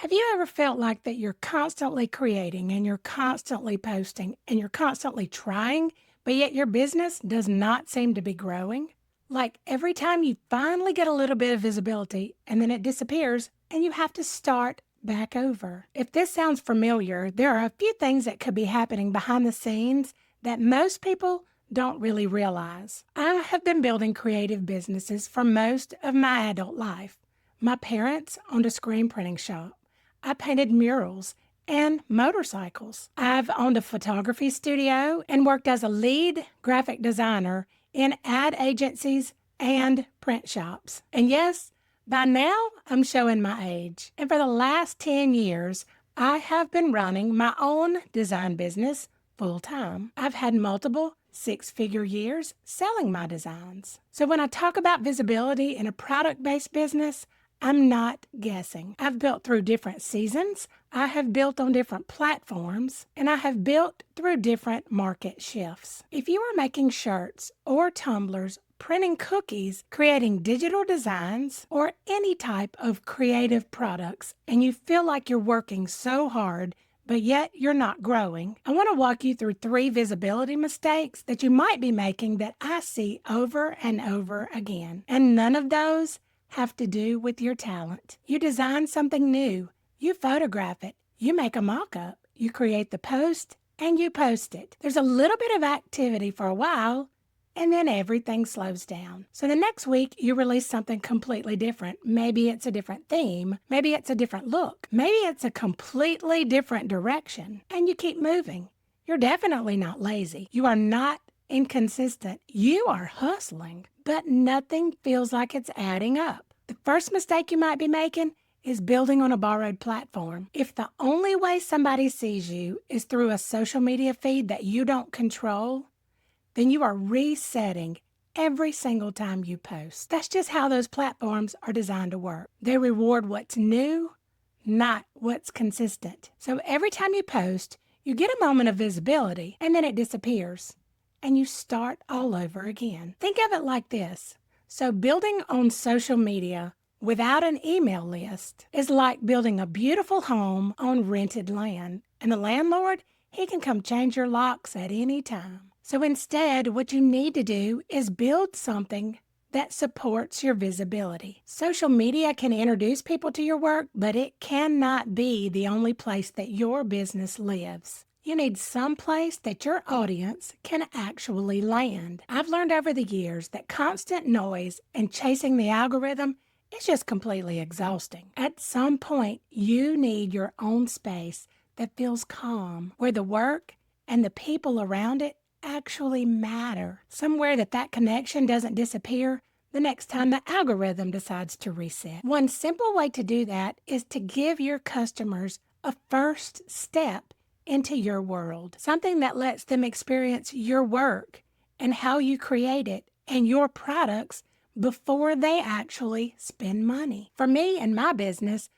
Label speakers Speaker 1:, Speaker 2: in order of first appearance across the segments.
Speaker 1: Have you ever felt like that you're constantly creating and you're constantly posting and you're constantly trying, but yet your business does not seem to be growing? Like every time you finally get a little bit of visibility and then it disappears and you have to start back over. If this sounds familiar, there are a few things that could be happening behind the scenes that most people don't really realize. I have been building creative businesses for most of my adult life. My parents owned a screen printing shop. I painted murals and motorcycles. I've owned a photography studio and worked as a lead graphic designer in ad agencies and print shops. And yes, by now I'm showing my age. And for the last 10 years, I have been running my own design business full time. I've had multiple six-figure years selling my designs. So when I talk about visibility in a product-based business, I'm not guessing. I've built through different seasons, I have built on different platforms, and I have built through different market shifts. If you are making shirts or tumblers, printing cookies, creating digital designs, or any type of creative products, and you feel like you're working so hard, but yet you're not growing, I want to walk you through 3 visibility mistakes that you might be making that I see over and over again. And none of those have to do with your talent. You design something new, you photograph it, you make a mock-up, you create the post, and you post it. There's a little bit of activity for a while, and then everything slows down. So the next week, you release something completely different. Maybe it's a different theme. Maybe it's a different look. Maybe it's a completely different direction. And you keep moving. You're definitely not lazy. You are not inconsistent. You are hustling, but nothing feels like it's adding up. The first mistake you might be making is building on a borrowed platform. If the only way somebody sees you is through a social media feed that you don't control, then you are resetting every single time you post. That's just how those platforms are designed to work. They reward what's new, not what's consistent. So every time you post, you get a moment of visibility and then it disappears and you start all over again. Think of it like this. So building on social media without an email list is like building a beautiful home on rented land. And the landlord, he can come change your locks at any time. So instead, what you need to do is build something that supports your visibility. Social media can introduce people to your work, but it cannot be the only place that your business lives. You need some place that your audience can actually land. I've learned over the years that constant noise and chasing the algorithm is just completely exhausting. At some point, you need your own space that feels calm, where the work and the people around it actually matter. Somewhere that connection doesn't disappear the next time the algorithm decides to reset. One simple way to do that is to give your customers a first step into your world, something that lets them experience your work and how you create it and your products before they actually spend money. For me and my business,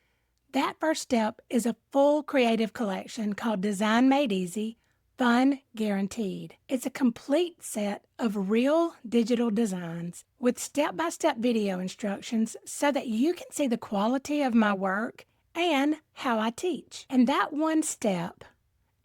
Speaker 1: that first step is a full creative collection called Design Made Easy, Fun Guaranteed. It's a complete set of real digital designs with step-by-step video instructions so that you can see the quality of my work and how I teach. And that one step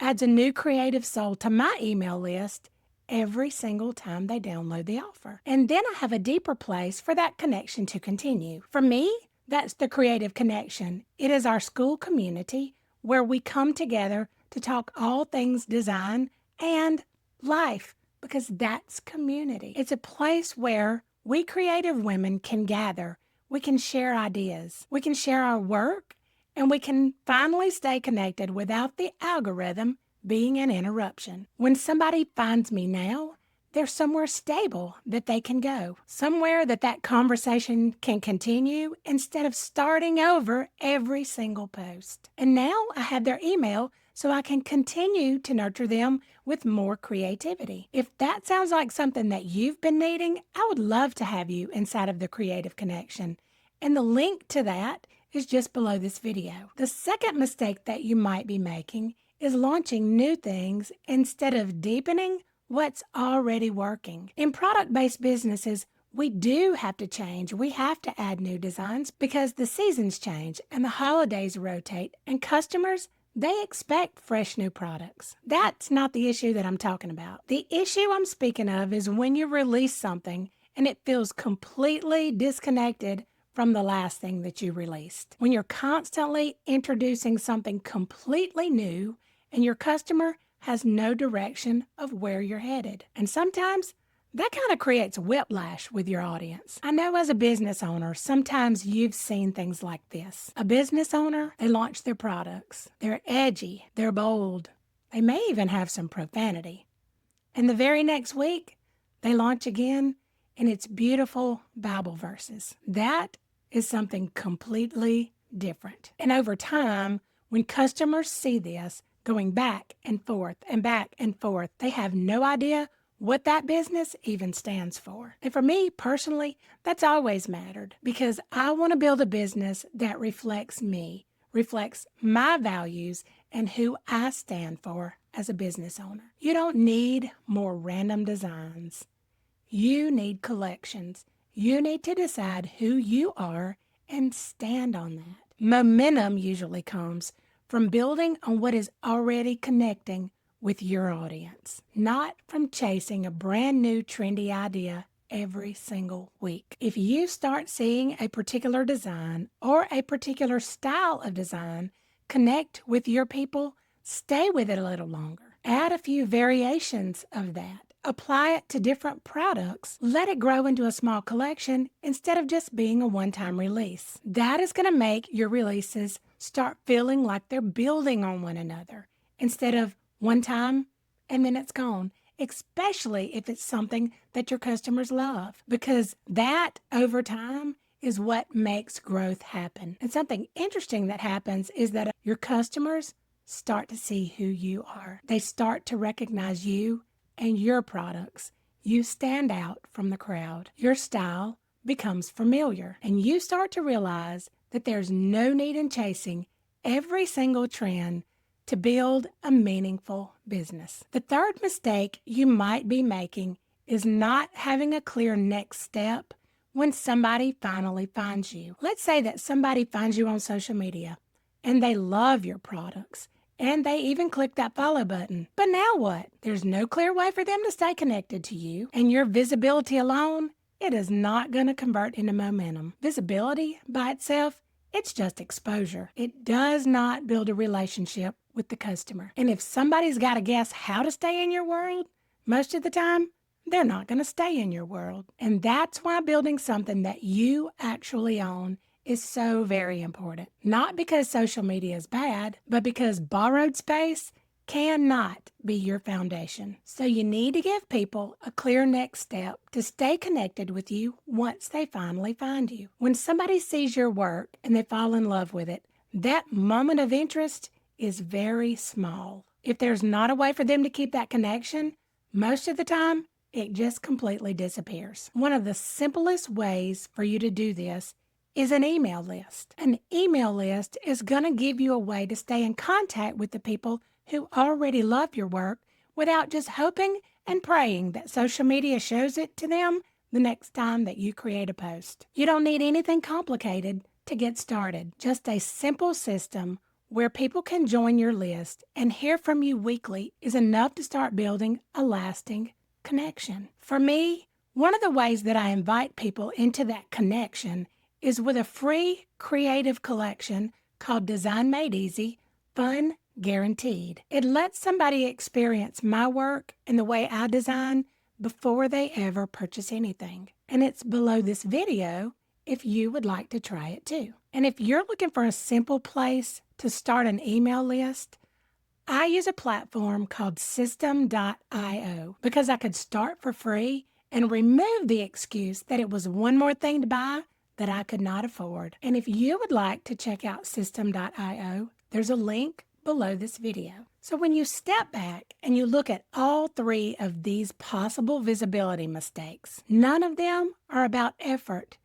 Speaker 1: adds a new creative soul to my email list every single time they download the offer. And then I have a deeper place for that connection to continue. For me, that's the Creative Connection. It is our school community where we come together to talk all things design and life, because that's community. It's a place where we creative women can gather. We can share ideas. We can share our work, and we can finally stay connected without the algorithm being an interruption. When somebody finds me now, there's somewhere stable that they can go, somewhere that conversation can continue instead of starting over every single post. And now I have their email so I can continue to nurture them with more creativity. If that sounds like something that you've been needing, I would love to have you inside of the Creative Connection. And the link to that is just below this video. The second mistake that you might be making is launching new things instead of deepening what's already working. In product-based businesses, we do have to change. We have to add new designs because the seasons change and the holidays rotate and customers, they expect fresh new products. That's not the issue that I'm talking about. The issue I'm speaking of is when you release something and it feels completely disconnected from the last thing that you released. When you're constantly introducing something completely new and your customer has no direction of where you're headed. And sometimes that kind of creates whiplash with your audience. I know as a business owner, sometimes you've seen things like this. A business owner, they launch their products. They're edgy, they're bold. They may even have some profanity. And the very next week, they launch again, and it's beautiful Bible verses. That is something completely different. And over time, when customers see this going back and forth and back and forth, they have no idea what that business even stands for. And for me personally, that's always mattered because I want to build a business that reflects me, reflects my values and who I stand for as a business owner. You don't need more random designs. You need collections. You need to decide who you are and stand on that. Momentum usually comes from building on what is already connecting with your audience, not from chasing a brand new trendy idea every single week. If you start seeing a particular design or a particular style of design connect with your people, stay with it a little longer. Add a few variations of that. Apply it to different products. Let it grow into a small collection instead of just being a one-time release. That is going to make your releases start feeling like they're building on one another instead of one time and then it's gone, especially if it's something that your customers love, because that over time is what makes growth happen. And something interesting that happens is that your customers start to see who you are. They start to recognize you and your products. You stand out from the crowd. Your style becomes familiar, and you start to realize that there's no need in chasing every single trend to build a meaningful business. The third mistake you might be making is not having a clear next step when somebody finally finds you. Let's say that somebody finds you on social media and they love your products and they even click that follow button. But now what? There's no clear way for them to stay connected to you, and your visibility alone, it is not going to convert into momentum. Visibility by itself, it's just exposure. It does not build a relationship with the customer. And if somebody's got to guess how to stay in your world, most of the time, they're not going to stay in your world. And that's why building something that you actually own is so very important. Not because social media is bad, but because borrowed space cannot be your foundation. So you need to give people a clear next step to stay connected with you once they finally find you. When somebody sees your work and they fall in love with it, that moment of interest is very small. If there's not a way for them to keep that connection, most of the time, it just completely disappears. One of the simplest ways for you to do this is an email list. An email list is going to give you a way to stay in contact with the people who already love your work without just hoping and praying that social media shows it to them the next time that you create a post. You don't need anything complicated to get started. Just a simple system where people can join your list and hear from you weekly is enough to start building a lasting connection. For me, one of the ways that I invite people into that connection is with a free creative collection called Design Made Easy, Fun Guaranteed. It lets somebody experience my work and the way I design before they ever purchase anything. And it's below this video if you would like to try it too. And if you're looking for a simple place to start an email list, I use a platform called System.io because I could start for free and remove the excuse that it was one more thing to buy that I could not afford. And if you would like to check out System.io, there's a link below this video. So when you step back and you look at all three of these possible visibility mistakes, none of them are about effort.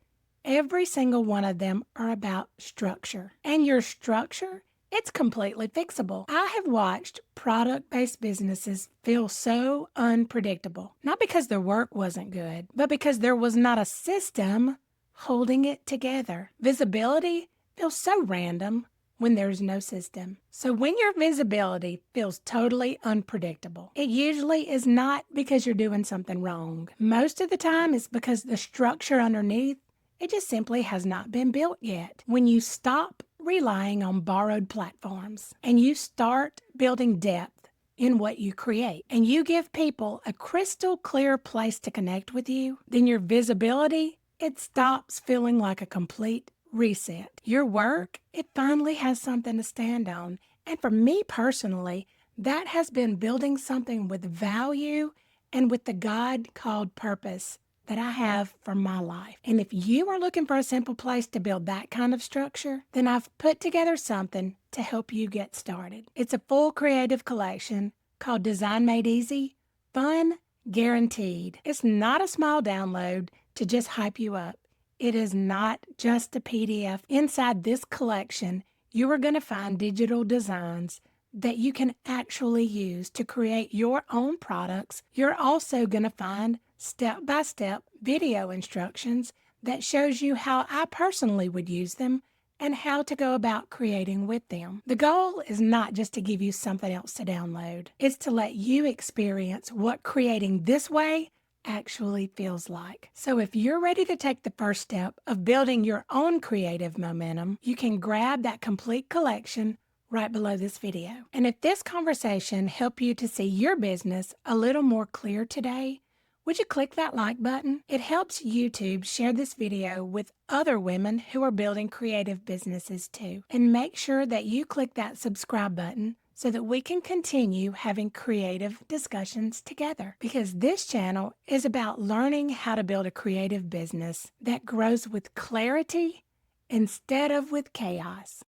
Speaker 1: Every single one of them are about structure. And your structure It's completely fixable. I have watched product based businesses feel so unpredictable, not because their work wasn't good, but because there was not a system holding it together. Visibility feels so random when there's no system. So when your visibility feels totally unpredictable, it usually is not because you're doing something wrong. Most of the time, it's because the structure underneath, it just simply has not been built yet. When you stop relying on borrowed platforms and you start building depth in what you create and you give people a crystal clear place to connect with you, then your visibility, it stops feeling like a complete reset. Your work, it finally has something to stand on. And for me personally, that has been building something with value and with the God called purpose that I have for my life. And if you are looking for a simple place to build that kind of structure, then I've put together something to help you get started. It's a full creative collection called Design Made Easy, Fun Guaranteed. It's not a small download to just hype you up. It is not just a PDF. Inside this collection, you are going to find digital designs that you can actually use to create your own products. You're also going to find step-by-step video instructions that shows you how I personally would use them and how to go about creating with them. The goal is not just to give you something else to download. It's to let you experience what creating this way actually feels like. So if you're ready to take the first step of building your own creative momentum, you can grab that complete collection right below this video. And if this conversation helped you to see your business a little more clear today, would you click that like button? It helps YouTube share this video with other women who are building creative businesses too. And make sure that you click that subscribe button so that we can continue having creative discussions together. Because this channel is about learning how to build a creative business that grows with clarity instead of with chaos.